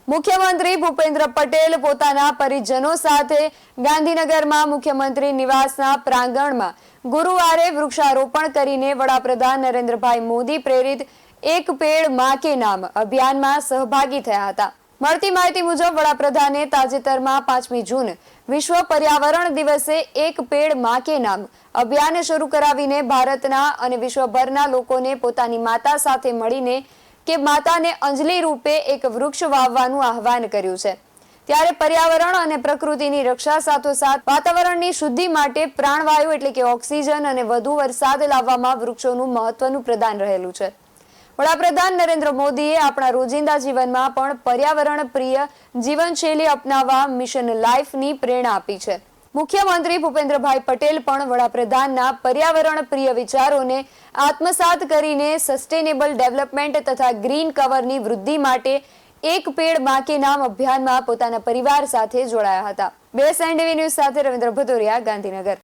મુખ્યમંત્રી ભૂપેન્દ્ર પટેલ પોતાના પરિજનો સાથે ગાંધીનગરમાં મુખ્યમંત્રી નિવાસના પ્રાંગણમાં ગુરુવારે વૃક્ષારોપણ કરીને વડાપ્રધાન નરેન્દ્રભાઈ મોદી પ્રેરિત એક પેડ માં કે નામ અભિયાનમાં સહભાગી થયા હતા। મળતી માહિતી મુજબ વડાપ્રધાને તાજેતરમાં 5મી જૂન વિશ્વ પર્યાવરણ દિવસે એક પેડ માં કે નામ અભિયાન શરૂ કરાવીને ભારતના અને વિશ્વભરના લોકોને પોતાની માતા સાથે મળીને કે માતાને અંજલિ રૂપે એક વૃક્ષ વાવવાનું આહવાન કર્યું છે। ત્યારે પર્યાવરણ અને પ્રકૃતિની રક્ષા સાથોસાથ વાતાવરણની શુદ્ધિ માટે પ્રાણવાયુ એટલે કે ઓક્સિજન અને વધુ વરસાદ લાવવામાં વૃક્ષોનું મહત્વનું પ્રદાન રહેલું છે। વડાપ્રધાન નરેન્દ્ર મોદીએ આપણા રોજિંદા જીવનમાં પણ પર્યાવરણ પ્રિય જીવનશૈલી અપનાવવા મિશન લાઈફની પ્રેરણા આપી છે। મુખ્યમંત્રી ભૂપેન્દ્રભાઈ પટેલ પણ વડાપ્રધાનના પર્યાવરણ પ્રિય વિચારોને આત્મસાત કરીને સસ્ટેનેબલ ડેવલપમેન્ટ તથા ગ્રીન કવરની વૃદ્ધિ માટે એક પેડ માં કે નામ અભિયાનમાં પોતાના પરિવાર સાથે જોડાયા હતા। બેસ એન્ડ ટીવી ન્યૂઝ સાથે રવિન્દ્ર ભદોરિયા, ગાંધીનગર।